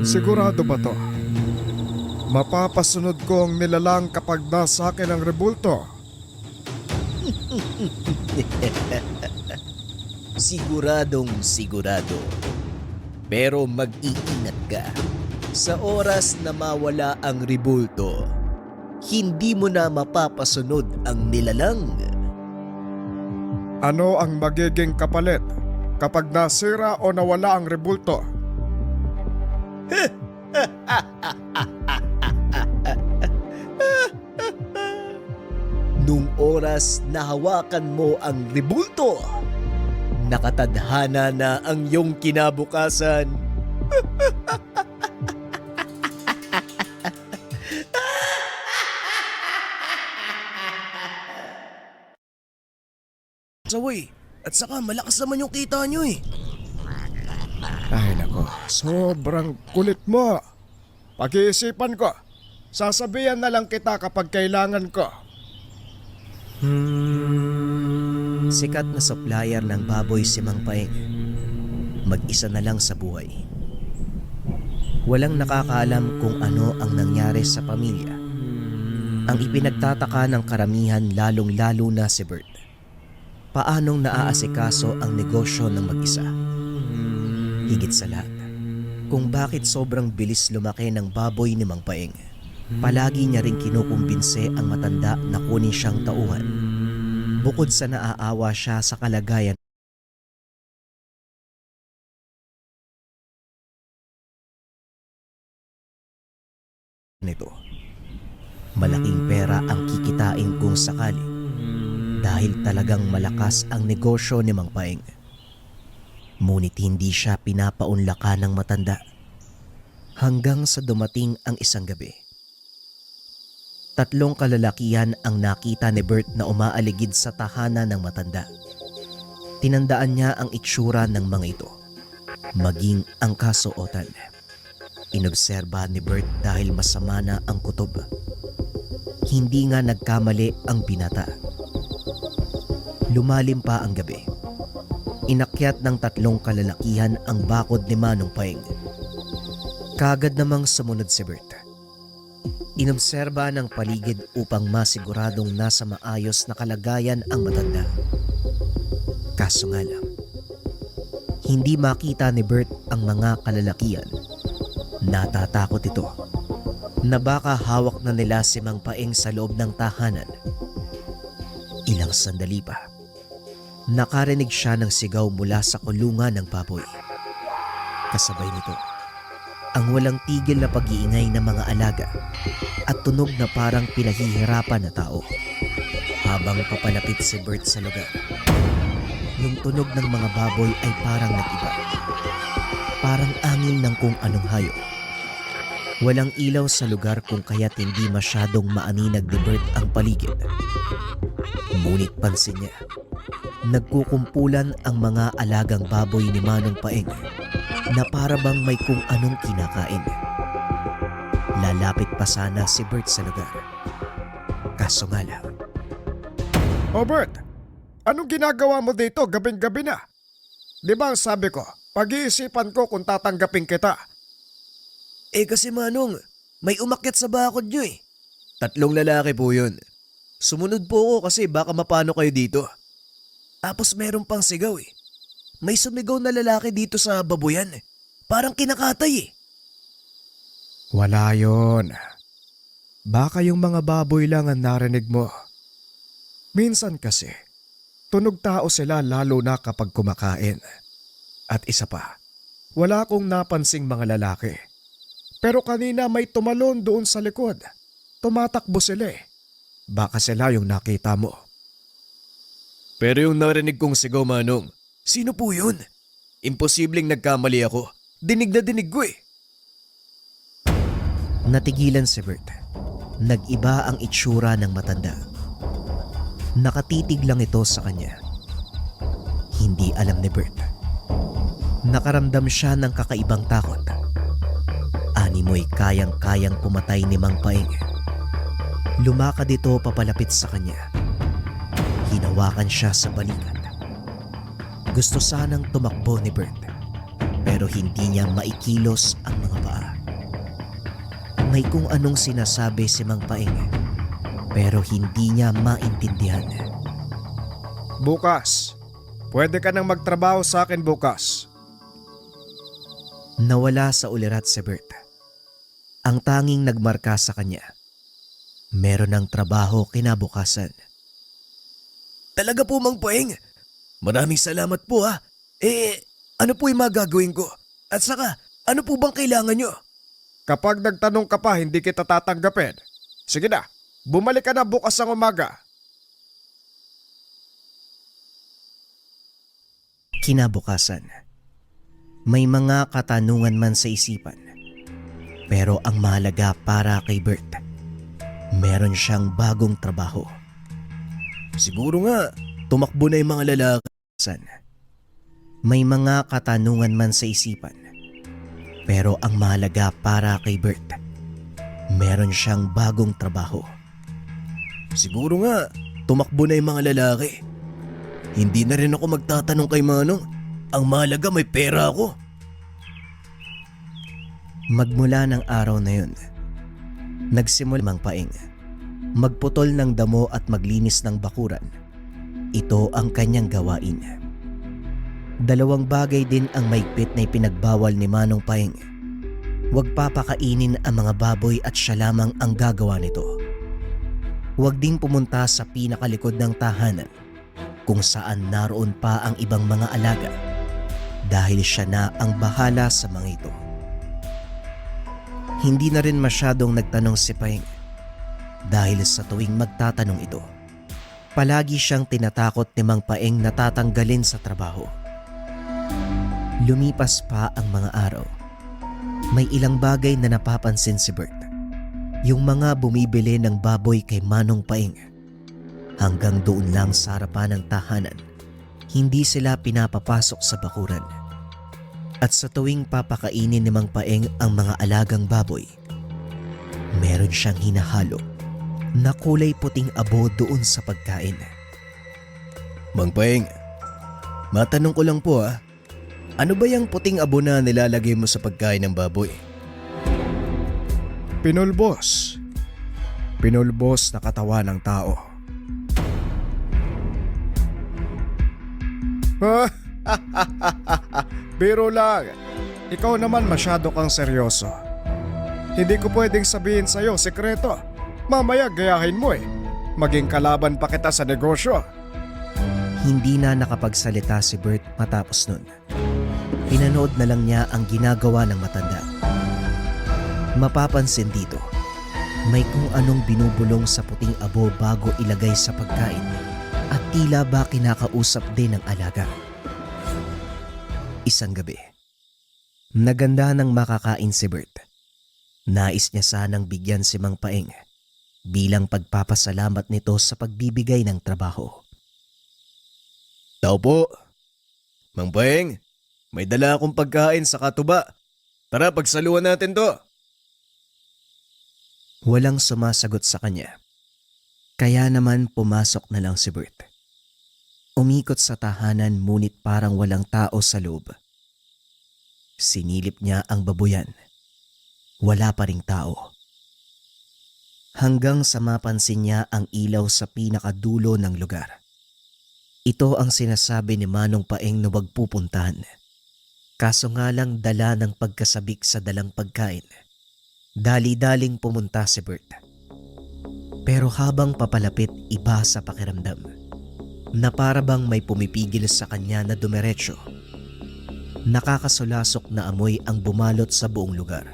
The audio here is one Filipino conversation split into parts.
Sigurado ba to? Mapapasunod ko ang nilalang kapag nasa akin ang rebulto. Siguradong sigurado. Pero mag-iingat ka. Sa oras na mawala ang rebulto, hindi mo na mapapasunod ang nilalang. Ano ang magiging kapalit kapag nasira o nawala ang rebulto? Nung oras na hawakan mo ang rebulto, nakatadhana na ang iyong kinabukasan. Saway, at saka malakas naman yung kita nyo eh. Ay nako, sobrang kulit mo. Pag-iisipan ko. Sasabihan na lang kita kapag kailangan ko. Sikat na supplier ng baboy si Mang Paeng. Mag-isa na lang sa buhay. Walang nakakaalam kung ano ang nangyari sa pamilya. Ang ipinagtataka ng karamihan lalong-lalo na si Bert. Paanong naaasikaso ang negosyo ng mag-isa? Higit sa lahat, kung bakit sobrang bilis lumaki ng baboy ni Mang Paeng. Palagi niya ring kinukumbinse ang matanda na kunin siyang tauhan. Bukod sa naaawa siya sa kalagayan nito. Malaking pera ang kikitain kung sakali dahil talagang malakas ang negosyo ni Mang Paeng. Ngunit hindi siya pinapaunlakan ng matanda hanggang sa dumating ang isang gabi. 3 kalalakihan ang nakita ni Bert na umaaligid sa tahanan ng matanda. Tinandaan niya ang itsura ng mga ito, maging ang kasuotan. Inobserba ni Bert dahil masama na ang kutob. Hindi nga nagkamali ang binata. Lumalim pa ang gabi. Inakyat ng 3 kalalakihan ang bakod ni Manong Paeng. Kagad namang sumunod si Bert. Inobserba ng paligid upang masiguradong nasa maayos na kalagayan ang matanda. Kaso nga lang, hindi makita ni Bert ang mga kalalakihan. Natatakot ito na baka hawak na nila si Mang Paeng sa loob ng tahanan. Ilang sandali pa, nakarinig siya ng sigaw mula sa kulungan ng baboy. Kasabay nito, ang walang tigil na pag-iingay ng mga alaga at tunog na parang pinahihirapan na tao. Habang papalapit si Bert sa lugar, yung tunog ng mga baboy ay parang nag-iba. Parang angin ng kung anong hayop. Walang ilaw sa lugar kung kaya't hindi masyadong maaninag ni Bert ang paligid. Ngunit pansin niya, nagkukumpulan ang mga alagang baboy ni Manong Paeng na para bang may kung anong kinakain. Lalapit pa sana si Bert sa lugar. Kaso nga lang. O Bert, anong ginagawa mo dito gabing-gabi na? Di ba ang sabi ko, pag-iisipan ko kung tatanggapin kita. Eh kasi Manong, may umakyat sa bakod nyo eh. 3 lalaki po yun. Sumunod po ako kasi baka mapano kayo dito. Tapos meron pang sigaw eh. May sumigaw na lalaki dito sa babuyan. Parang kinakatay eh. Wala yon. Baka yung mga baboy lang ang narinig mo. Minsan kasi, tunog tao sila lalo na kapag kumakain. At isa pa, wala akong napansing mga lalaki. Pero kanina may tumalon doon sa likod. Tumatakbo sila eh. Baka sila yung nakita mo. Pero yung narinig kong sigaw Manong, sino po yun? Imposibleng nagkamali ako. Dinig na dinig ko eh. Natigilan si Bert. Nag-iba ang itsura ng matanda. Nakatitig lang ito sa kanya. Hindi alam ni Bert. Nakaramdam siya ng kakaibang takot. Animoy kayang-kayang pumatay ni Mang Paeng. Lumakad ito papalapit sa kanya. Hinawakan siya sa balikat. Gusto sanang tumakbo ni Bert, pero hindi niya maikilos ang mga paa. May kung anong sinasabi si Mang Paeng pero hindi niya maintindihan. Bukas, pwede ka nang magtrabaho sa akin bukas. Nawala sa ulirat si Bert. Ang tanging nagmarka sa kanya, meron ng trabaho kinabukasan. Talaga po, Mang Paeng. Maraming salamat po ha. Ano po yung magagawin ko? At saka, ano po bang kailangan nyo? Kapag nagtanong ka pa, hindi kita tatanggapin. Sige na, bumalik ka na bukas ng umaga. Kinabukasan, may mga katanungan man sa isipan. Pero ang mahalaga para kay Bert, meron siyang bagong trabaho. Siguro nga, tumakbo na yung mga lalaki. May mga katanungan man sa isipan. Pero ang mahalaga para kay Bert, meron siyang bagong trabaho. Siguro nga, tumakbo na yung mga lalaki. Hindi na rin ako magtatanong kay Manong. Ang mahalaga may pera ako. Magmula ng araw na yun, nagsimula Mang Paeng magputol ng damo at maglinis ng bakuran. Ito ang kanyang gawain. Dalawang bagay din ang maigpit na ipinagbawal ni Manong Paeng. Huwag papakainin ang mga baboy at siya lamang ang gagawa nito. Huwag ding pumunta sa pinakalikod ng tahanan kung saan naroon pa ang ibang mga alaga dahil siya na ang bahala sa mga ito. Hindi na rin masyadong nagtanong si Paeng dahil sa tuwing magtatanong ito, palagi siyang tinatakot ni Mang Paeng na tatanggalin sa trabaho. Lumipas pa ang mga araw. May ilang bagay na napapansin si Bert. Yung mga bumibili ng baboy kay Manong Paeng. Hanggang doon lang sa harapan ng tahanan, hindi sila pinapapasok sa bakuran. At sa tuwing papakainin ni Mang Paeng ang mga alagang baboy, meron siyang hinahalo na kulay puting abo doon sa pagkain. Mang Paeng, matanong ko lang po ha. Ano ba yung puting abo na nilalagay mo sa pagkain ng baboy? Pinulbos. Pinulbos na katawan ng tao. Biro lang. Ikaw naman masyado kang seryoso. Hindi ko pwedeng sabihin sa'yo sekreto. Mamaya gayahin mo eh. Maging kalaban pa kita sa negosyo. Hindi na nakapagsalita si Bert matapos nun. Pinanood na lang niya ang ginagawa ng matanda. Mapapansin dito, may kung anong binubulong sa puting abo bago ilagay sa pagkain at tila ba kinakausap din ng alaga. Isang gabi, naganda ng makakain si Bert. Nais niya sanang bigyan si Mang Paeng bilang pagpapasalamat nito sa pagbibigay ng trabaho. Tao po. Mang Paeng, may dala akong pagkain sa katuba. Tara, pagsaluhan natin to. Walang sumasagot sa kanya. Kaya naman pumasok na lang si Bert. Umikot sa tahanan ngunit parang walang tao sa loob. Sinilip niya ang babuyan. Wala pa ring tao. Hanggang sa mapansin niya ang ilaw sa pinakadulo ng lugar. Ito ang sinasabi ni Manong Paeng na huwag pupuntahan. Kaso nga lang dala ng pagkasabik sa dalang pagkain. Dali-daling pumunta si Bert. Pero habang papalapit, iba sa pakiramdam. Na para bang may pumipigil sa kanya na dumiretso. Nakakasulasok na amoy ang bumalot sa buong lugar.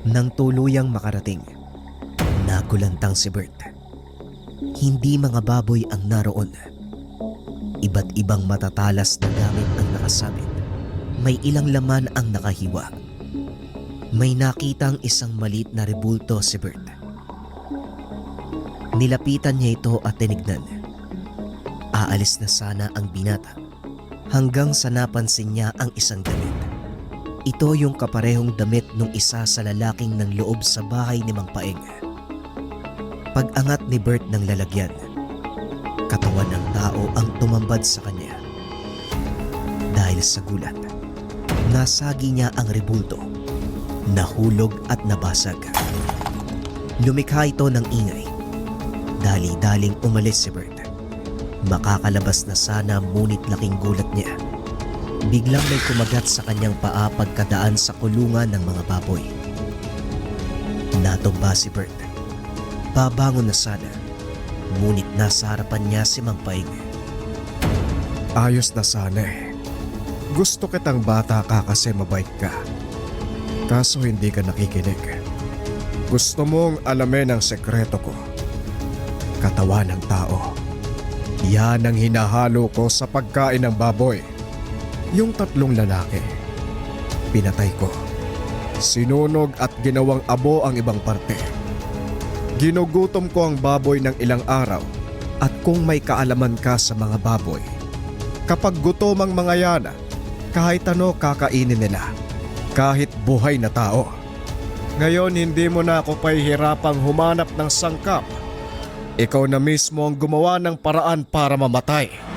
Nang tuluyang makarating, nagulantang si Bert. Hindi mga baboy ang naroon. Iba't ibang matatalas na gamit ang nakasabit. May ilang laman ang nakahiwa. May nakitang isang maliit na rebulto si Bert. Nilapitan niya ito at tinignan. Aalis na sana ang binata hanggang sa napansin niya ang isang damit. Ito yung kaparehong damit nung isa sa lalaking ng loob sa bahay ni Mang Paeng. Pag-angat ni Bert ng lalagyan, katawan ng tao ang tumambad sa kanya. Dahil sa gulat, nasagi niya ang rebulto nahulog at nabasag. Lumikha ito ng ingay. Dali-daling umalis si Bert. Makakalabas na sana ngunit laking gulat niya. Biglang may kumagat sa kanyang paa pagkadaan sa kulungan ng mga baboy. Natumba si Bert. Babangon na sana, ngunit nasa harapan niya si Mang Paing. Ayos na sana eh. Gusto kitang bata ka kasi mabait ka. Kaso hindi ka nakikinig. Gusto mong alamin ang sekreto ko. Katawan ng tao. Yan ang hinahalo ko sa pagkain ng baboy. Yung 3 lalaki. Pinatay ko. Sinunog at ginawang abo ang ibang parte. Ginugutom ko ang baboy ng ilang araw at kung may kaalaman ka sa mga baboy, kapag gutom ang mga yan, kahit ano kakainin nila, kahit buhay na tao. Ngayon hindi mo na ako pahihirapang humanap ng sangkap. Ikaw na mismo ang gumawa ng paraan para mamatay.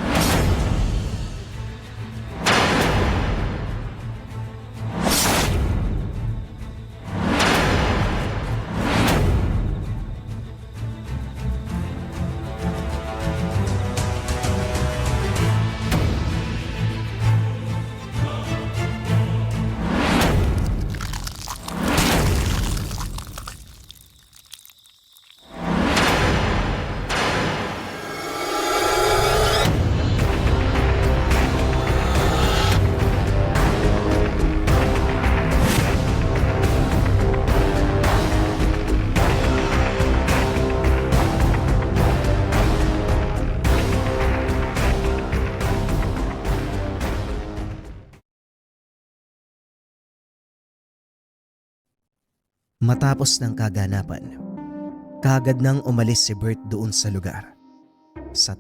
Matapos ng kaganapan, kaagad nang umalis si Bert doon sa lugar. Sa